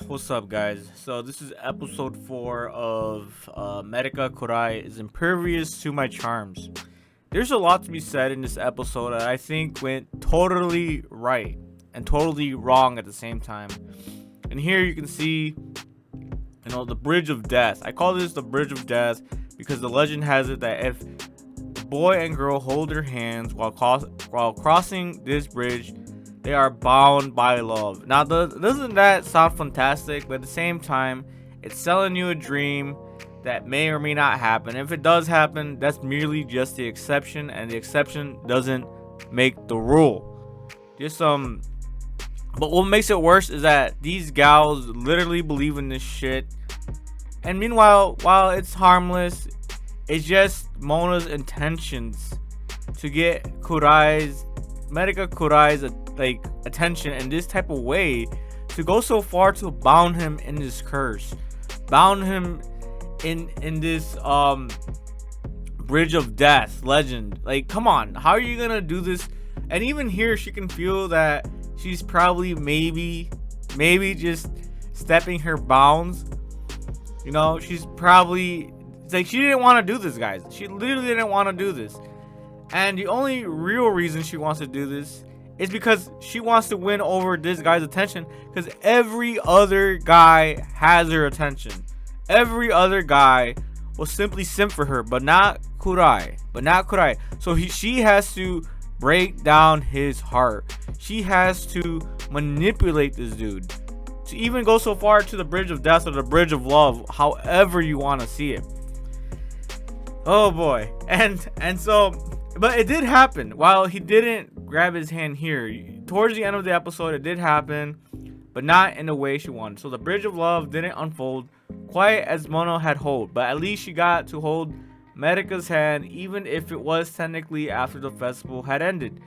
What's up, guys? So this is episode 4 of Medaka. Kawai is impervious to my charms. There's a lot to be said in this episode that I think went totally right and totally wrong at the same time. And here you can see, the bridge of death. I call this the bridge of death because the legend has it that if boy and girl hold their hands while crossing this bridge, they are bound by love. Now, doesn't that sound fantastic? But at the same time, it's selling you a dream that may or may not happen. If it does happen, that's merely just the exception, and the exception doesn't make the rule. But what makes it worse is that these gals literally believe in this shit. And meanwhile, while it's harmless, it's just Mona's intentions to get Medaka Kurai's attention in this type of way, to go so far to bound him in this curse, bound him in this bridge of death legend. Like, come on, how are you gonna do this? And even here, she can feel that she's probably maybe just stepping her bounds. She's probably, it's like she didn't want to do this, guys. She literally didn't want to do this. And the only real reason she wants to do this is because she wants to win over this guy's attention, because every other guy has her attention. Every other guy will simply simp for her, but not Kawai. So she has to break down his heart. She has to manipulate this dude to even go so far to the bridge of death or the bridge of love, however you want to see it. Oh boy. And so, but it did happen. While he didn't grab his hand here, towards the end of the episode, it did happen, but not in the way she wanted. So the bridge of love didn't unfold quite as Mona had hoped, but at least she got to hold Medaka's hand, even if it was technically after the festival had ended.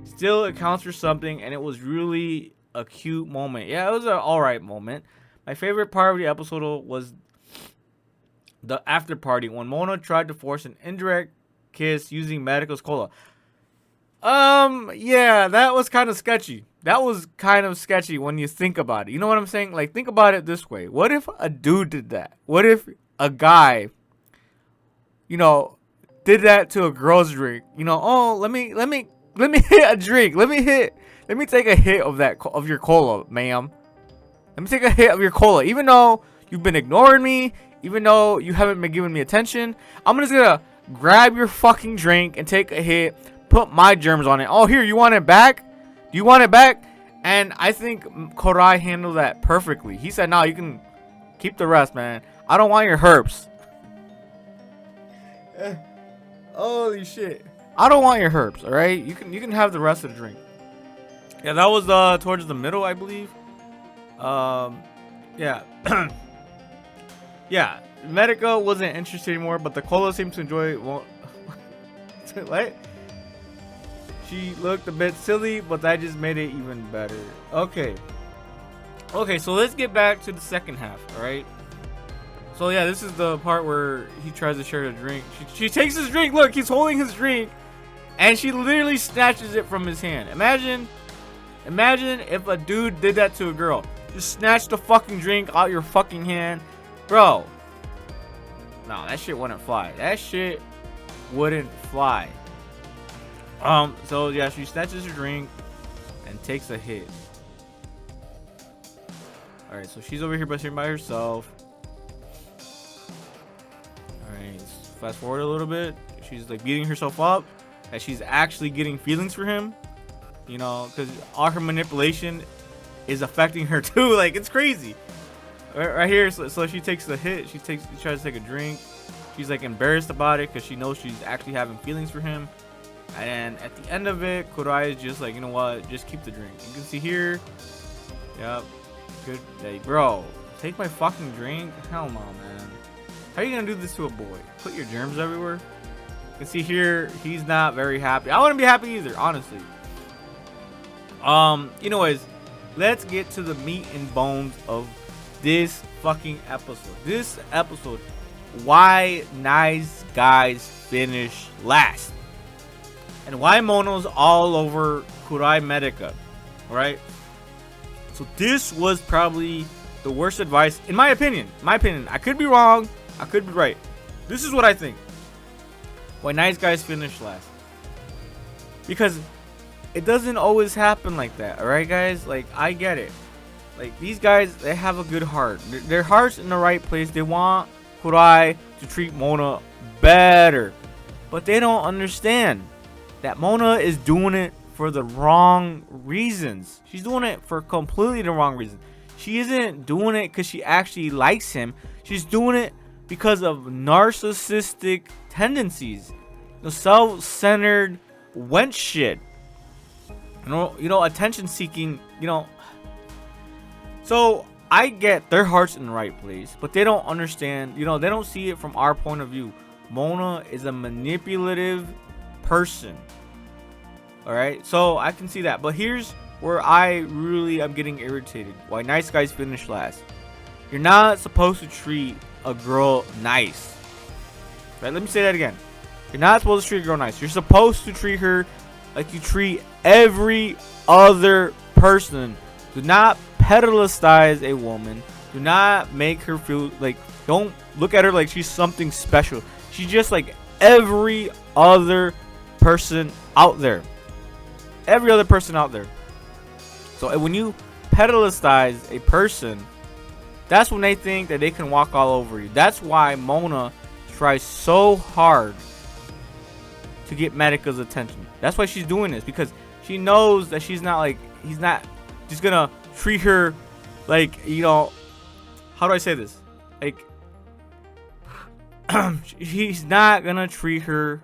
Still, it counts for something, and it was really a cute moment. Yeah, it was an alright moment. My favorite part of the episode was the after party when Mona tried to force an indirect kiss using Medaka's cola. Yeah, that was kind of sketchy. That was kind of sketchy when you think about it. You know what I'm saying? Like, think about it this way. What if a dude did that? What if a guy, did that to a girl's drink? Oh, let me hit a drink. Let me take a hit of your cola, ma'am. Let me take a hit of your cola. Even though you've been ignoring me, even though you haven't been giving me attention, I'm just gonna grab your fucking drink and take a hit, put my germs on it. Oh, here, you want it back? Do you want it back? And I think Kawai handled that perfectly. He said, no, you can keep the rest, man. I don't want your herbs. Holy shit. I don't want your herbs, alright? You can have the rest of the drink. Yeah, that was towards the middle, I believe. Yeah. Yeah, Medaka wasn't interested anymore, but the cola seemed to enjoy it. What? She looked a bit silly, but that just made it even better. Okay, so let's get back to the second half, alright? So yeah, this is the part where he tries to share the drink. She takes his drink. Look, he's holding his drink, and she literally snatches it from his hand. Imagine if a dude did that to a girl. Just snatch the fucking drink out your fucking hand. Bro. No, that shit wouldn't fly. That shit wouldn't fly. So yeah, she snatches her drink and takes a hit. Alright, so she's over here sitting by herself. Alright, fast forward a little bit. She's like beating herself up that she's actually getting feelings for him. Because all her manipulation is affecting her too. Like, it's crazy. Right here, so she takes the hit. She tries to take a drink. She's like embarrassed about it because she knows she's actually having feelings for him. And at the end of it, Kawai is just like, you know what? Just keep the drink. You can see here. Yep. Good day, bro. Take my fucking drink. Hell no, man. How are you gonna do this to a boy? Put your germs everywhere. You can see here, he's not very happy. I wouldn't be happy either, honestly. Anyways, let's get to the meat and bones of this fucking episode. This episode, why nice guys finish last, and why Mono's all over Medaka, right? So this was probably the worst advice, in my opinion. I could be wrong. I could be right. This is what I think. Why nice guys finish last. Because it doesn't always happen like that. Alright, guys? Like, I get it. Like, these guys, they have a good heart. Their heart's in the right place. They want Kurai to treat Mona better. But they don't understand that Mona is doing it for the wrong reasons. She's doing it for completely the wrong reasons. She isn't doing it because she actually likes him. She's doing it because of narcissistic tendencies. The self-centered wench shit. You know, attention seeking, So I get their heart's in the right place, but they don't understand, they don't see it from our point of view. Mona is a manipulative person. Alright, so I can see that. But here's where I really am getting irritated. Why nice guys finish last. You're not supposed to treat a girl nice. Right, let me say that again. You're not supposed to treat a girl nice. You're supposed to treat her like you treat every other person. Do not pedestalize a woman. Do not make her feel like, don't look at her like she's something special. She's just like every other person out there. Every other person out there. So when you pedestalize a person, that's when they think that they can walk all over you. That's why Mona tries so hard to get Medaka's attention. That's why she's doing this, because she knows that she's not like, he's not just gonna treat her like, how do I say this? Like, he's not gonna treat her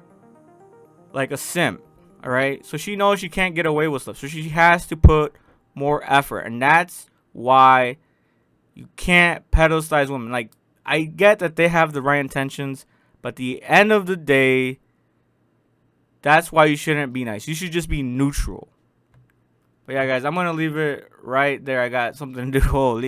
like a simp. Alright? So she knows she can't get away with stuff. So she has to put more effort. And that's why you can't pedestalize women. Like, I get that they have the right intentions, but at the end of the day, that's why you shouldn't be nice. You should just be neutral. But yeah, guys, I'm going to leave it right there. I got something to do. Holy.